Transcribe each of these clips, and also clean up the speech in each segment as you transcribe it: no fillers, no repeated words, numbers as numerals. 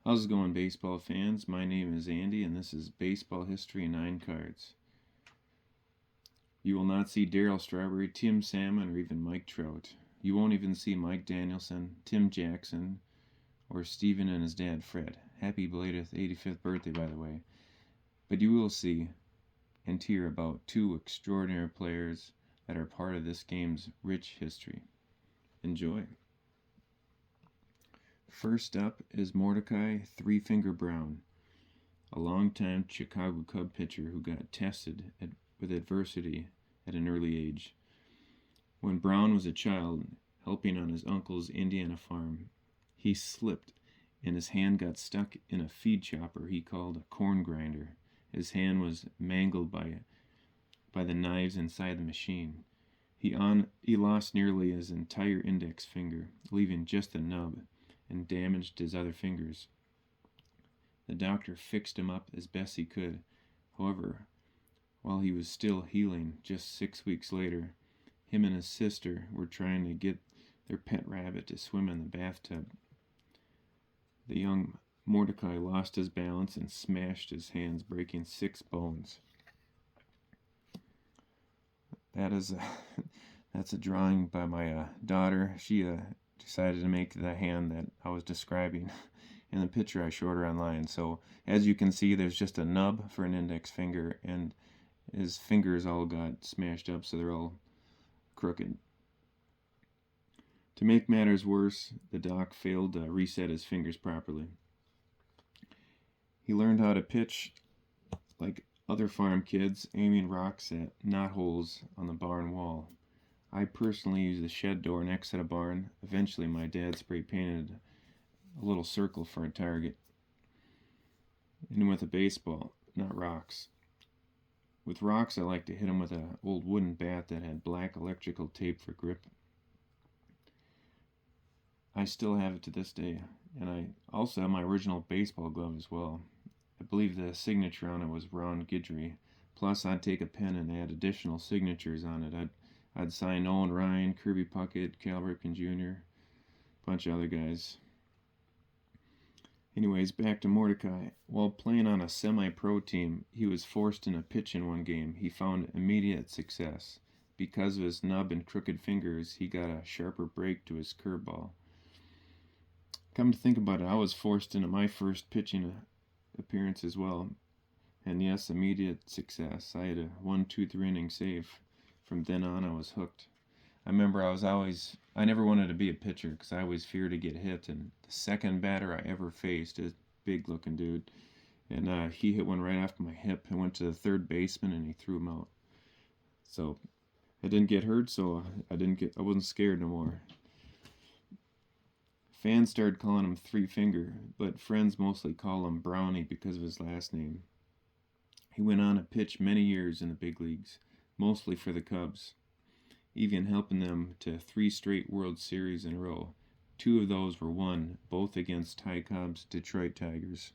How's it going, baseball fans? My name is Andy, and this is Baseball History in 9 Cards. You will not see Darryl Strawberry, Tim Salmon, or even Mike Trout. You won't even see Mike Danielson, Tim Jackson, or Steven and his dad, Fred. Happy belated 85th birthday, by the way. But you will see and hear about 2 extraordinary players that are part of this game's rich history. Enjoy. First up is Mordecai Three Finger Brown, a longtime Chicago Cub pitcher who got tested with adversity at an early age. When Brown was a child, helping on his uncle's Indiana farm, he slipped and his hand got stuck in a feed chopper he called a corn grinder. His hand was mangled by the knives inside the machine. He lost nearly his entire index finger, leaving just the nub, and damaged his other fingers. The doctor fixed him up as best he could. However, while he was still healing, just 6 weeks later, him and his sister were trying to get their pet rabbit to swim in the bathtub. The young Mordecai lost his balance and smashed his hands, breaking 6 bones. That's a drawing by my daughter. She decided to make the hand that I was describing in the picture I showed her online. So as you can see, there's just a nub for an index finger, and his fingers all got smashed up, so they're all crooked. To make matters worse, the doc failed to reset his fingers properly. He learned how to pitch like other farm kids, aiming rocks at knotholes on the barn wall. I personally used the shed door next to the barn. Eventually, my dad spray painted a little circle for a target. And with a baseball, not rocks. With rocks, I like to hit them with an old wooden bat that had black electrical tape for grip. I still have it to this day, and I also have my original baseball glove as well. I believe the signature on it was Ron Guidry. Plus, I'd take a pen and add additional signatures on it. I'd sign Owen Ryan, Kirby Puckett, Cal Ripken Jr., a bunch of other guys. Anyways, back to Mordecai. While playing on a semi-pro team, he was forced into pitch in one game. He found immediate success. Because of his nub and crooked fingers, he got a sharper break to his curveball. Come to think about it, I was forced into my first pitching appearance as well. And yes, immediate success. I had a 1-2-3 inning save. From then on, I was hooked. I remember I never wanted to be a pitcher because I always feared to get hit. And the second batter I ever faced, a big looking dude, and he hit one right after my hip and went to the third baseman and he threw him out. So I didn't get hurt, so I wasn't scared no more. Fans started calling him Three Finger, but friends mostly call him Brownie because of his last name. He went on to pitch many years in the big leagues, mostly for the Cubs, even helping them to 3 straight World Series in a row. 2 of those were won, both against Ty Cobb's Detroit Tigers.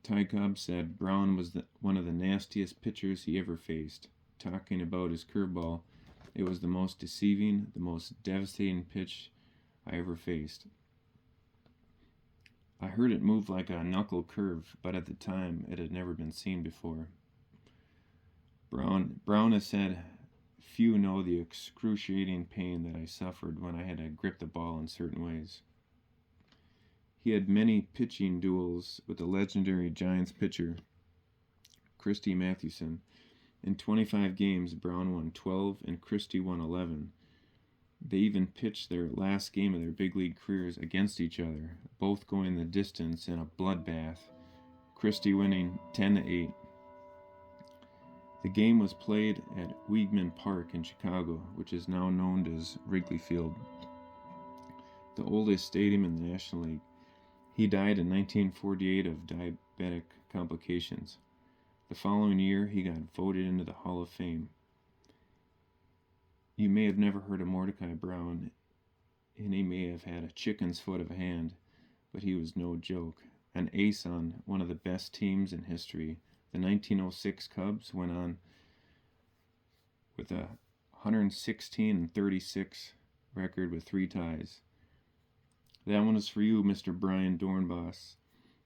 Ty Cobb said Brown was one of the nastiest pitchers he ever faced. Talking about his curveball, it was the most deceiving, the most devastating pitch I ever faced. I heard it move like a knuckle curve, but at the time it had never been seen before. Brown has said, few know the excruciating pain that I suffered when I had to grip the ball in certain ways. He had many pitching duels with the legendary Giants pitcher, Christy Mathewson. In 25 games, Brown won 12 and Christy won 11. They even pitched their last game of their big league careers against each other, both going the distance in a bloodbath, Christy winning 10-8. The game was played at Weidman Park in Chicago, which is now known as Wrigley Field, the oldest stadium in the National League. He died in 1948 of diabetic complications. The following year, he got voted into the Hall of Fame. You may have never heard of Mordecai Brown, and he may have had a chicken's foot of a hand, but he was no joke. An ace on one of the best teams in history. The 1906 Cubs went on with a 116-36 record with 3 ties. That one is for you, Mr. Brian Dornbos.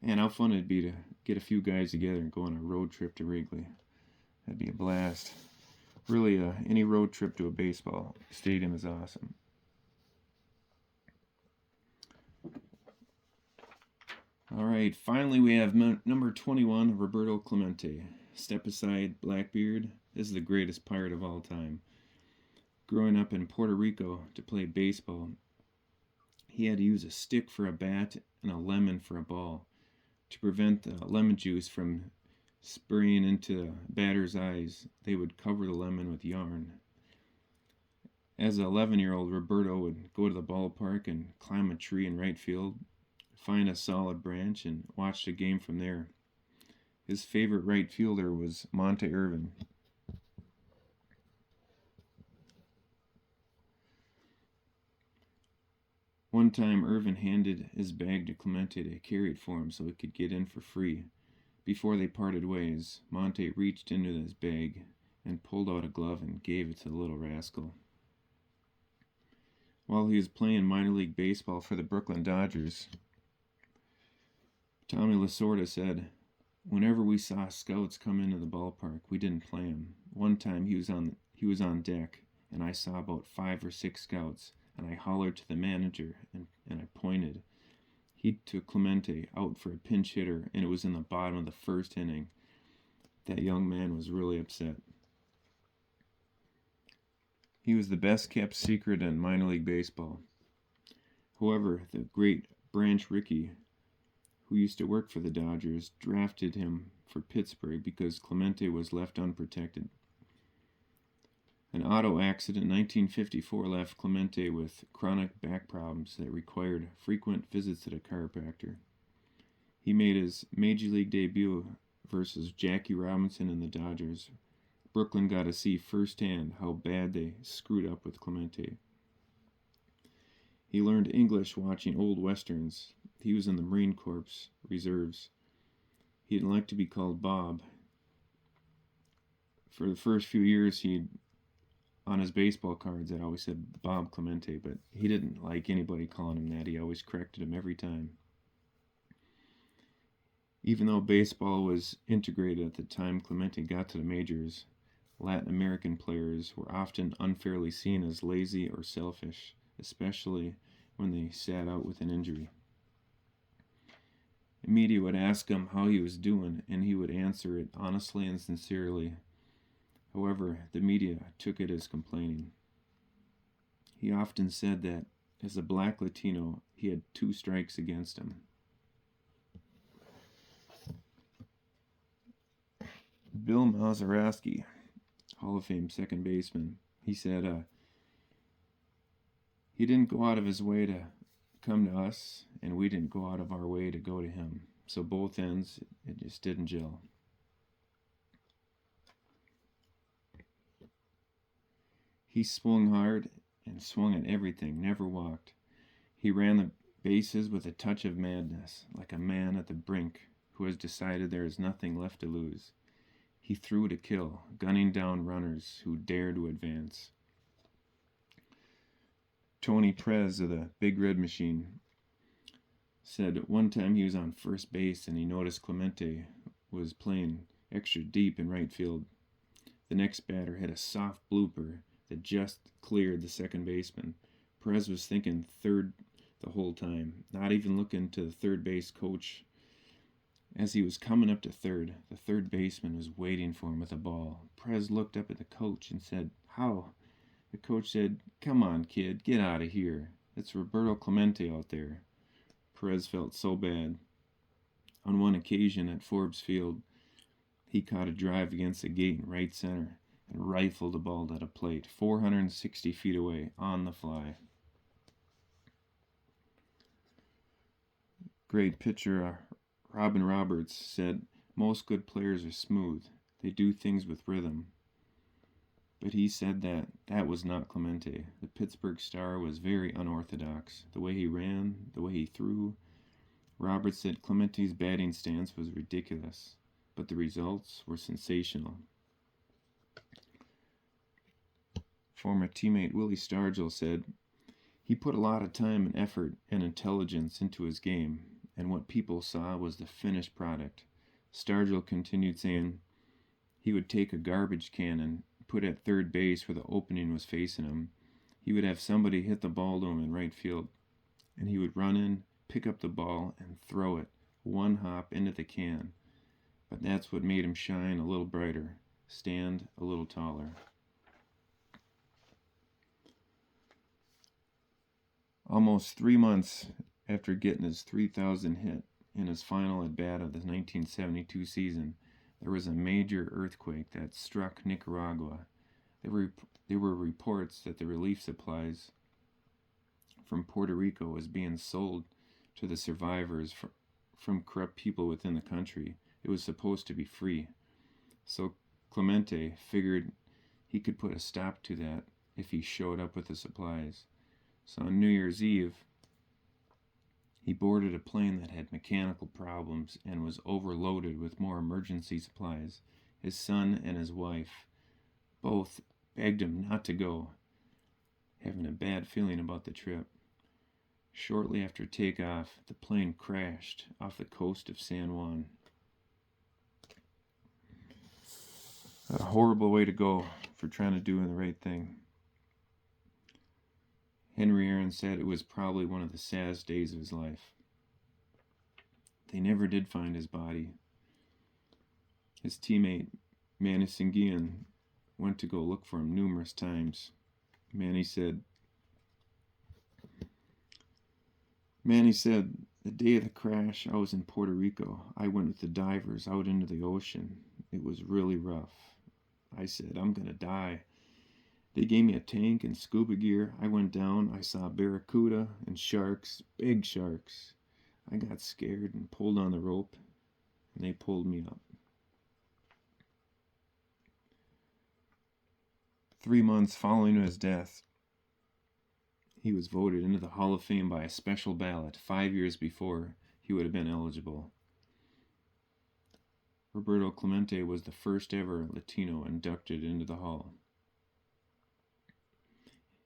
And how fun it'd be to get a few guys together and go on a road trip to Wrigley. That'd be a blast. Really, any road trip to a baseball stadium is awesome. All right, finally we have number 21, Roberto Clemente. Step aside, Blackbeard. This is the greatest pirate of all time. Growing up in Puerto Rico to play baseball, he had to use a stick for a bat and a lemon for a ball to prevent the lemon juice from spraying into the batter's eyes. They would cover the lemon with yarn. As an 11-year-old, Roberto would go to the ballpark and climb a tree in right field, find a solid branch, and watch the game from there. His favorite right fielder was Monte Irvin. One time, Irvin handed his bag to Clemente to carry it for him so he could get in for free. Before they parted ways, Monte reached into his bag and pulled out a glove and gave it to the little rascal. While he was playing minor league baseball for the Brooklyn Dodgers, Tommy Lasorda said, "Whenever we saw scouts come into the ballpark, we didn't play them. One time he was on deck, and I saw about 5 or 6 scouts, and I hollered to the manager, and I pointed. He took Clemente out for a pinch hitter, and it was in the bottom of the first inning. That young man was really upset." He was the best kept secret in minor league baseball. However, the great Branch Rickey, who used to work for the Dodgers, drafted him for Pittsburgh because Clemente was left unprotected. An auto accident in 1954 left Clemente with chronic back problems that required frequent visits to the chiropractor. He made his Major League debut versus Jackie Robinson and the Dodgers. Brooklyn got to see firsthand how bad they screwed up with Clemente. He learned English watching old westerns. He was in the Marine Corps Reserves. He didn't like to be called Bob. For the first few years, on his baseball cards, it always said Bob Clemente, but he didn't like anybody calling him that. He always corrected him every time. Even though baseball was integrated at the time Clemente got to the majors, Latin American players were often unfairly seen as lazy or selfish, especially when they sat out with an injury. The media would ask him how he was doing, and he would answer it honestly and sincerely. However, the media took it as complaining. He often said that, as a black Latino, he had 2 strikes against him. Bill Mazeroski, Hall of Fame second baseman, he said, he didn't go out of his way to come to us, and we didn't go out of our way to go to him. So both ends, it just didn't gel. He swung hard and swung at everything, never walked. He ran the bases with a touch of madness, like a man at the brink who has decided there is nothing left to lose. He threw to kill, gunning down runners who dared to advance. Tony Prez of the Big Red Machine said one time he was on first base and he noticed Clemente was playing extra deep in right field. The next batter hit a soft blooper that just cleared the second baseman. Perez was thinking third the whole time, not even looking to the third base coach. As he was coming up to third, the third baseman was waiting for him with a ball. Perez looked up at the coach and said, "How?" The coach said, "Come on, kid, get out of here. It's Roberto Clemente out there." Perez felt so bad. On one occasion at Forbes Field, he caught a drive against the gate in right center and rifled the ball to the plate, 460 feet away, on the fly. Great pitcher Robin Roberts said, "Most good players are smooth. They do things with rhythm." But he said that was not Clemente. The Pittsburgh star was very unorthodox. The way he ran, the way he threw. Roberts said Clemente's batting stance was ridiculous, but the results were sensational. Former teammate Willie Stargell said, He put a lot of time and effort and intelligence into his game, and what people saw was the finished product. Stargell continued saying he would take a garbage can and put it at third base where the opening was facing him. He would have somebody hit the ball to him in right field, and he would run in, pick up the ball, and throw it, one hop into the can. But that's what made him shine a little brighter, stand a little taller. Almost 3 months after getting his 3,000th hit in his final at-bat of the 1972 season, there was a major earthquake that struck Nicaragua. There were reports that the relief supplies from Puerto Rico was being sold to the survivors from corrupt people within the country. It was supposed to be free. So Clemente figured he could put a stop to that if he showed up with the supplies. So on New Year's Eve, he boarded a plane that had mechanical problems and was overloaded with more emergency supplies. His son and his wife both begged him not to go, having a bad feeling about the trip. Shortly after takeoff, the plane crashed off the coast of San Juan. A horrible way to go for trying to do the right thing. Henry Aaron said it was probably one of the saddest days of his life. They never did find his body. His teammate, Manny Sanguian, went to go look for him numerous times. Manny said, the day of the crash, I was in Puerto Rico. I went with the divers out into the ocean. It was really rough. I said, I'm going to die. They gave me a tank and scuba gear. I went down. I saw barracuda and sharks, big sharks. I got scared and pulled on the rope, and they pulled me up. 3 months following his death, he was voted into the Hall of Fame by a special ballot 5 years before he would have been eligible. Roberto Clemente was the first ever Latino inducted into the Hall.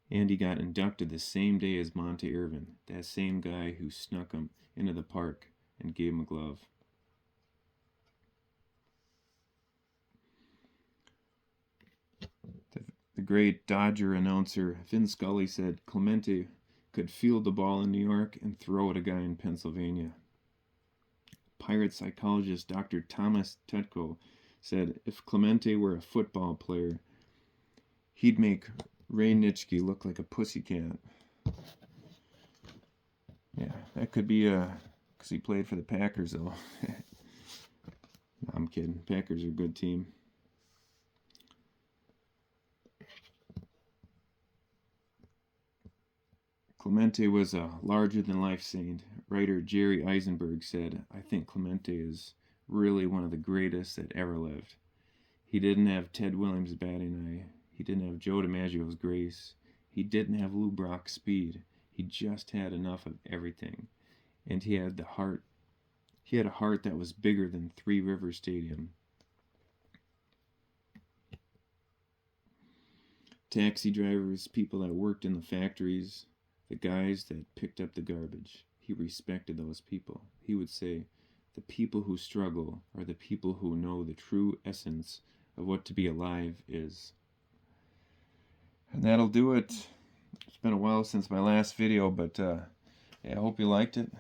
And he got inducted the same day as Monte Irvin, that same guy who snuck him into the park and gave him a glove. The great Dodger announcer Vin Scully said Clemente could field the ball in New York and throw at a guy in Pennsylvania. Pirate psychologist Dr. Thomas Tutko said if Clemente were a football player, he'd make Ray Nitschke look like a pussycat. Yeah, that could be because he played for the Packers, though. No, I'm kidding. Packers are a good team. Clemente was a larger-than-life saint. Writer Jerry Eisenberg said, I think Clemente is really one of the greatest that ever lived. He didn't have Ted Williams' batting eye. He didn't have Joe DiMaggio's grace. He didn't have Lou Brock's speed. He just had enough of everything. And he had the heart. He had a heart that was bigger than Three Rivers Stadium. Taxi drivers, people that worked in the factories, the guys that picked up the garbage. He respected those people. He would say, the people who struggle are the people who know the true essence of what to be alive is. And that'll do it. It's been a while since my last video, but I hope you liked it.